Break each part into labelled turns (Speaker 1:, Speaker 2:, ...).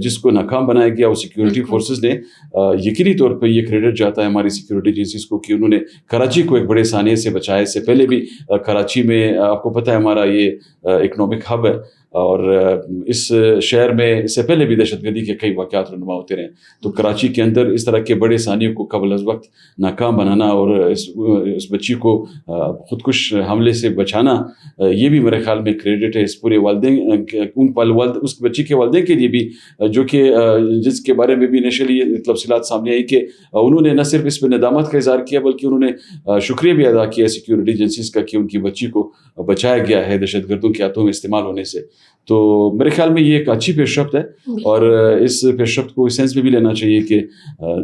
Speaker 1: جس کو ناکام بنایا گیا اور سیکیورٹی فورسز نے یقینی طور پہ یہ کریڈٹ جاتا ہے ہماری سیکیورٹی ایجنسیز کو کہ انہوں نے کراچی کو ایک بڑے سانحے سے بچایا. اس سے پہلے بھی کراچی میں آپ کو پتہ ہے ہمارا یہ اکنامک ہب ہے اور اس شہر میں اس سے پہلے بھی دہشت گردی کے کئی واقعات رونما ہوتے رہے. تو کراچی کے اندر اس طرح کے بڑے سانحے کو قبل از وقت ناکام بنانا اور اس بچی کو خودکش حملے سے بچانا, یہ بھی میرے خیال میں کریڈٹ ہے اس پورے والدین اس بچی کے والدین کے لیے بھی, جو کہ جس کے بارے میں بھی انیشلی تفصیلات سامنے آئی کہ انہوں نے نہ صرف اس پہ ندامت کا اظہار کیا بلکہ انہوں نے شکریہ بھی ادا کیا سیکیورٹی ایجنسیز کا کہ ان کی بچی کو بچایا گیا ہے دہشت گردوں کے ہاتھوں میں استعمال ہونے سے. تو میرے خیال میں یہ ایک اچھی پیش رفت ہے اور اس پیش رفت کو اس سینس میں بھی لینا چاہیے کہ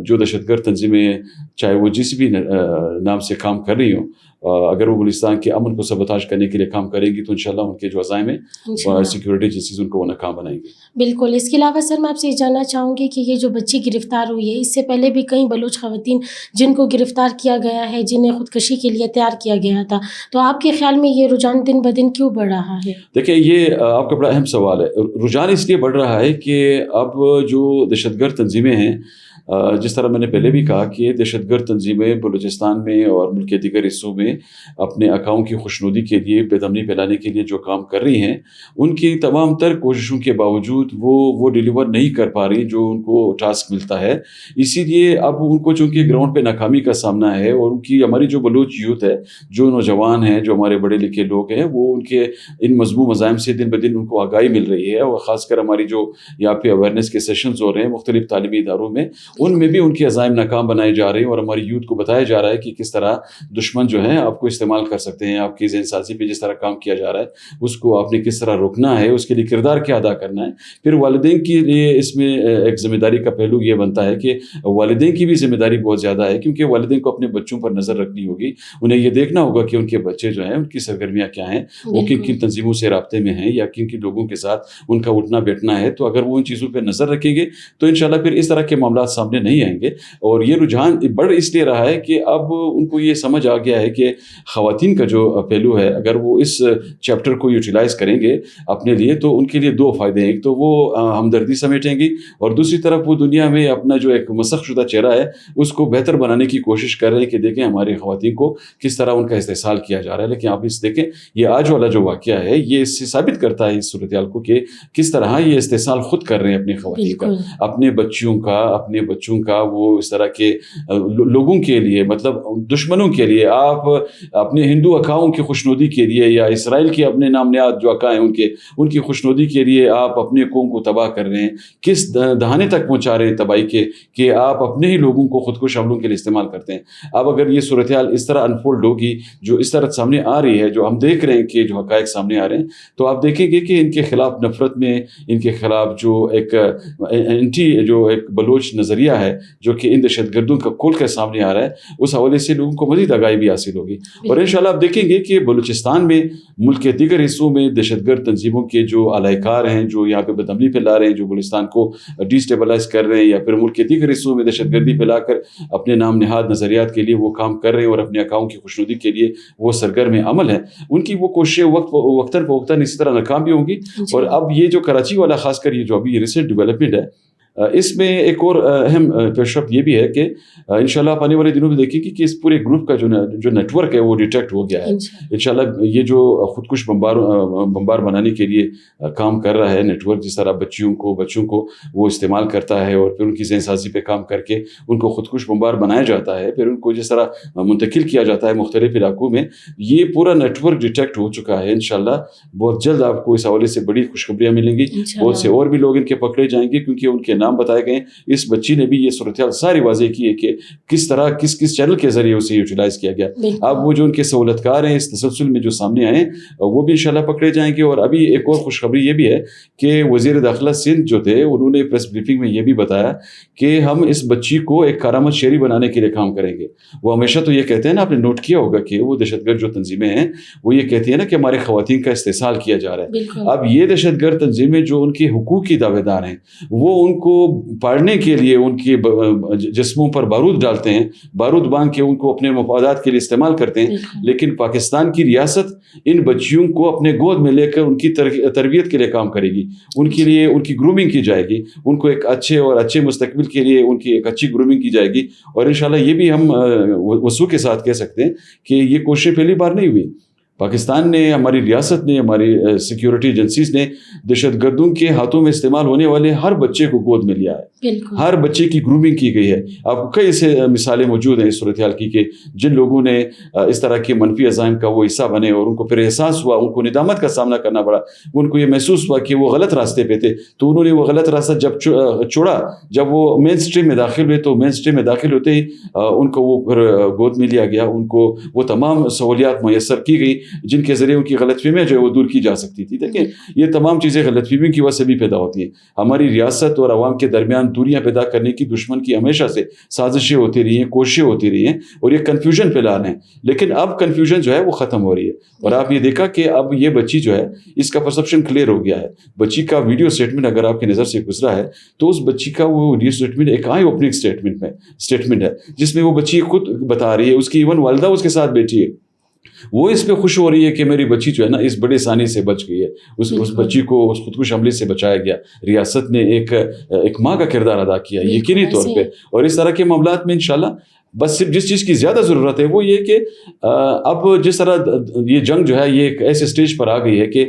Speaker 1: جو دہشت گرد تنظیمیں چاہے وہ جس بھی نام سے کام کر رہی ہوں, اگر وہ بلوچستان کے امن کو سبوتاژ کرنے کے لیے کام کریں گی تو انشاءاللہ ان کے جو عزائم ہیں سیکیورٹی ایجنسیز ان کو وہ ناکام بنائیں گی.
Speaker 2: بالکل. اس کے علاوہ سر میں آپ سے یہ جاننا چاہوں گی کہ یہ جو بچی گرفتار ہوئی ہے, اس سے پہلے بھی کئی بلوچ خواتین جن کو گرفتار کیا گیا ہے, جنہیں خودکشی کے لیے تیار کیا گیا تھا, تو آپ کے خیال میں یہ رجحان دن بدن کیوں بڑھ رہا ہے؟
Speaker 1: دیکھیں یہ آپ کا بڑا اہم سوال ہے. رجحان اس لیے بڑھ رہا ہے کہ اب جو دہشت گرد تنظیمیں ہیں, جس طرح میں نے پہلے بھی کہا کہ دہشت گرد تنظیمیں بلوچستان میں اور ملک کے دیگر حصوں میں اپنے اکاؤں کی خوشنودی کے لیے, بے امنی پھیلانے کے لیے جو کام کر رہی ہیں, ان کی تمام تر کوششوں کے باوجود وہ ڈیلیور نہیں کر پا رہی جو ان کو ٹاسک ملتا ہے. اسی لیے اب ان کو چونکہ گراؤنڈ پہ ناکامی کا سامنا ہے اور ان کی ہماری جو بلوچ یوتھ ہے, جو نوجوان ہیں, جو ہمارے بڑے لکھے لوگ ہیں, وہ ان کے ان مضمون مزاحم سے دن بدن ان کو آگاہی مل رہی ہے. اور خاص کر ہماری جو یہاں پہ اویئرنیس کے سیشنز ہو رہے ہیں مختلف تعلیمی اداروں میں, ان میں بھی ان کے عزائم ناکام بنائے جا رہے ہیں اور ہماری یوتھ کو بتایا جا رہا ہے کہ کس طرح دشمن جو ہیں آپ کو استعمال کر سکتے ہیں. آپ کی ذہن سازی پہ جس طرح کام کیا جا رہا ہے اس کو آپ نے کس طرح روکنا ہے, اس کے لیے کردار کیا ادا کرنا ہے. پھر والدین کے لیے اس میں ایک ذمہ داری کا پہلو یہ بنتا ہے کہ والدین کی بھی ذمہ داری بہت زیادہ ہے, کیونکہ والدین کو اپنے بچوں پر نظر رکھنی ہوگی. انہیں یہ دیکھنا ہوگا کہ ان کے بچے جو ہیں ان کی سرگرمیاں کیا ہیں, وہ کن کن تنظیموں سے رابطے میں ہیں یا کن کن لوگوں کے ساتھ ان کا اٹھنا بیٹھنا ہے. تو اگر وہ ان چیزوں پہ نظر رکھیں گے تو انشاءاللہ پھر اس طرح کے معاملات سامنے نہیں آئیں گے. اور یہ رجحان بڑھ اس لیے رہا ہے کہ اب ان کو یہ سمجھ آ گیا ہے کہ خواتین کا جو پہلو ہے, اگر وہ اس چیپٹر کو یوٹیلائز کریں گے اپنے لیے تو ان کے لیے دو فائدے ہیں. ایک تو وہ ہمدردی سمیٹیں گی اور دوسری طرف وہ دنیا میں اپنا جو ایک مسخ شدہ چہرہ ہے اس کو بہتر بنانے کی کوشش کر رہے ہیں کہ دیکھیں ہماری خواتین کو کس طرح ان کا استحصال کیا جا رہا ہے. لیکن آپ اس دیکھیں یہ آج والا جو واقعہ ہے یہ اس سے ثابت کرتا ہے اس صورتحال کو کہ کس طرح یہ استحصال خود کر رہے ہیں اپنی خواتین کا, اپنے بچوں کا وہ اس طرح کے لوگوں کے لیے, مطلب دشمنوں کے لیے, آپ اپنے ہندو اکاؤں کی خوشنودی کے لیے یا اسرائیل کے اپنے نام نہاد جو اکا ہیں ان کی خوشنودی کے لیے آپ اپنے قوم کو تباہ کر رہے ہیں. کس دہانے تک پہنچا رہے ہیں تباہی کے کہ آپ اپنے ہی لوگوں کو خودکش حملوں کے لیے استعمال کرتے ہیں. اب اگر یہ صورتحال اس طرح انفولڈ ہوگی جو اس طرح سامنے آ رہی ہے, جو ہم دیکھ رہے ہیں کہ جو حقائق سامنے آ رہے ہیں, تو آپ دیکھیں گے کہ ان کے خلاف نفرت میں, ان کے خلاف جو ایک بلوچ نظریہ ہے جو کہ ان دہشت گردوں کا کھول کر سامنے آ رہا ہے, اس حوالے سے لوگوں کو مزید آگاہی بھی حاصل ہوگی. اور انشاءاللہ آپ دیکھیں گے کہ بلوچستان میں ملک کے دیگر حصوں میں دہشت گرد تنظیموں کے جو اعلی کار ہیں جو یہاں پہ بدامنی پھیلا رہے ہیں, جو بلوچستان کو ڈی اسٹیبلائز کر رہے ہیں, یا پھر ملک کے دیگر حصوں میں دہشت گردی پھیلا کر اپنے نام نہاد نظریات کے لیے وہ کام کر رہے ہیں اور اپنے اکاؤں کی خوشنودی کے لیے وہ سرگرم عمل ہیں, ان کی وہ کوششیں وقتاً فوقتاً اسی طرح ناکام بھی ہوں گی. اور اب یہ جو کراچی والا خاص کر یہ جو ابھی ریسنٹ ڈیولپمنٹ ہے, اس میں ایک اور اہم پیش رفت یہ بھی ہے کہ انشاءاللہ آپ آنے والے دنوں میں دیکھیں گے کہ اس پورے گروپ کا جو نیٹ ورک ہے وہ ڈیٹیکٹ ہو گیا ہے. انشاءاللہ یہ جو خودکش بمبار بنانے کے لیے کام کر رہا ہے نیٹ ورک, جس طرح بچوں کو وہ استعمال کرتا ہے اور پھر ان کی ذہن سازی پہ کام کر کے ان کو خودکش بمبار بنایا جاتا ہے, پھر ان کو جس طرح منتقل کیا جاتا ہے مختلف علاقوں میں, یہ پورا نیٹ ورک ڈیٹیکٹ ہو چکا ہے. انشاءاللہ بہت جلد آپ کو اس حوالے سے بڑی خوشخبریاں ملیں گی, بہت سے اور بھی لوگ ان کے پکڑے جائیں گے کیونکہ ان کے نام بتائے گئے. اس بچی نے بھی یہ صورتحال ساری واضح کی ہے کہ کس طرح کس چینل کے ذریعے اسے یوٹیلائز کیا گیا. اب وہ جو ان کے سہولت کار ہیں اس تسلسل میں جو سامنے آئے وہ بھی انشاءاللہ پکڑے جائیں گے. اور ابھی ایک اور خوشخبری یہ بھی ہے کہ وزیر داخلہ سندھ جو تھے انہوں نے پریس بریفنگ میں یہ بھی بتایا کہ ہم اس بچی کو ایک کارآمد شہری بنانے کے لیے کام کریں گے. وہ ہمیشہ تو یہ کہتے ہیں نا, آپ نے نوٹ کیا ہوگا کہ وہ دہشت گرد جو تنظیمیں ہیں وہ یہ کہتی ہیں نا کہ ہمارے خواتین کا استحصال کیا جا رہا ہے. اب یہ دہشت گرد تنظیمیں جو ان کے حقوق کی دعوے دار ہیں وہ ان کو پاڑنے کے لیے ان کے جسموں پر بارود ڈالتے ہیں, بارود باندھ کے ان کو اپنے مفادات کے لیے استعمال کرتے ہیں. لیکن پاکستان کی ریاست ان بچیوں کو اپنے گود میں لے کر ان کی تربیت کے لیے کام کرے گی, ان کے لیے ان کی گرومنگ کی جائے گی, ان کو ایک اچھے مستقبل کے لیے ان کی ایک اچھی گرومنگ کی جائے گی. اور انشاءاللہ یہ بھی ہم وثوق کے ساتھ کہہ سکتے ہیں کہ یہ کوششیں پہلی بار نہیں ہوئی. پاکستان نے, ہماری ریاست نے, ہماری سیکیورٹی ایجنسیز نے دہشت گردوں کے ہاتھوں میں استعمال ہونے والے ہر بچے کو گود میں لیا ہے, ہر بچے کی گرومنگ کی گئی ہے. آپ کو کئی ایسے مثالیں موجود ہیں اس صورتحال کی کہ جن لوگوں نے اس طرح کے منفی عزائم کا وہ حصہ بنے اور ان کو پھر احساس ہوا, ان کو ندامت کا سامنا کرنا پڑا, ان کو یہ محسوس ہوا کہ وہ غلط راستے پہ تھے, تو انہوں نے وہ غلط راستہ جب چھوڑا, جب وہ مین اسٹریم میں داخل ہوئے تو مین اسٹریم میں داخل ہوتے ہی ان کو وہ پھر گود میں لیا گیا, ان کو وہ تمام سہولیات میسر کی گئی جن کے ذریعے ان کی غلط فہمیاں جو ہے وہ دور کی جا سکتی تھی. دیکھیں یہ تمام چیزیں غلط فہمیوں کی وجہ سے بھی پیدا ہوتی ہیں. ہماری ریاست اور عوام کے درمیان دوریاں پیدا کرنے کی دشمن کی ہمیشہ سے سازشیں ہوتی رہی ہیں, کوششیں ہوتی رہی ہیں, اور یہ کنفیوژن پھیلا رہے ہیں. لیکن اب کنفیوژن جو ہے وہ ختم ہو رہی ہے, اور آپ یہ دیکھا کہ اب یہ بچی جو ہے اس کا پرسپشن کلیئر ہو گیا ہے. بچی کا ویڈیو اسٹیٹمنٹ اگر آپ کی نظر سے گزرا ہے تو اس بچی کا وہ ویڈیو اسٹیٹمنٹ ایک آئی اوپننگ اسٹیٹمنٹ ہے جس میں وہ بچی خود بتا رہی ہے, اس کی ایون والدہ اس کے ساتھ بیٹھی ہے, وہ اس پہ خوش ہو رہی ہے کہ میری بچی جو ہے نا اس بڑے ثانی سے بچ گئی ہے. اس بچی کو اس خودکش حملے سے بچایا گیا. ریاست نے ایک ماں کا کردار ادا کیا یقینی طور پہ. اور اس طرح کے معاملات میں انشاءاللہ بس صرف جس چیز کی زیادہ ضرورت ہے وہ یہ کہ اب جس طرح یہ جنگ جو ہے یہ ایک ایسے سٹیج پر آ گئی ہے کہ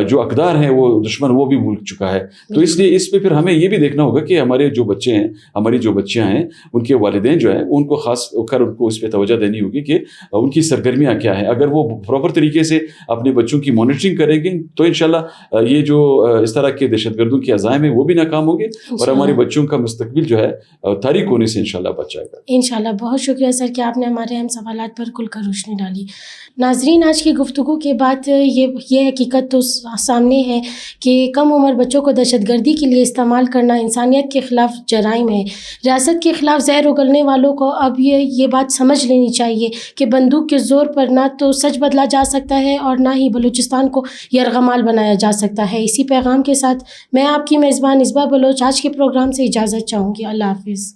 Speaker 1: جو اقدار ہیں وہ دشمن وہ بھی بھول چکا ہے. تو اس لیے اس پہ پھر ہمیں یہ بھی دیکھنا ہوگا کہ ہمارے جو بچے ہیں, ہماری جو بچیاں ہیں, ان کے والدین جو ہیں ان کو خاص کر ان کو اس پہ توجہ دینی ہوگی کہ ان کی سرگرمیاں کیا ہیں. اگر وہ پراپر طریقے سے اپنے بچوں کی مانیٹرنگ کریں گے تو انشاءاللہ یہ جو اس طرح کے دہشت گردوں کے عزائم ہیں وہ بھی ناکام ہوں گے, اور ہمارے بچوں کا مستقبل جو ہے تاریک ہونے سے انشاءاللہ بچ جائے گا.
Speaker 2: انشاءاللہ. بہت شکریہ سر کہ آپ نے ہمارے اہم سوالات پر کھل کر روشنی ڈالی. ناظرین, آج کی گفتگو کے بعد یہ حقیقت تو سامنے ہے کہ کم عمر بچوں کو دہشت گردی کے لیے استعمال کرنا انسانیت کے خلاف جرائم ہے. ریاست کے خلاف زہر اگلنے والوں کو اب یہ بات سمجھ لینی چاہیے کہ بندوق کے زور پر نہ تو سچ بدلا جا سکتا ہے اور نہ ہی بلوچستان کو یرغمال بنایا جا سکتا ہے. اسی پیغام کے ساتھ میں آپ کی میزبان اصبا بلوچ آج کے پروگرام سے اجازت چاہوں گی. اللہ حافظ.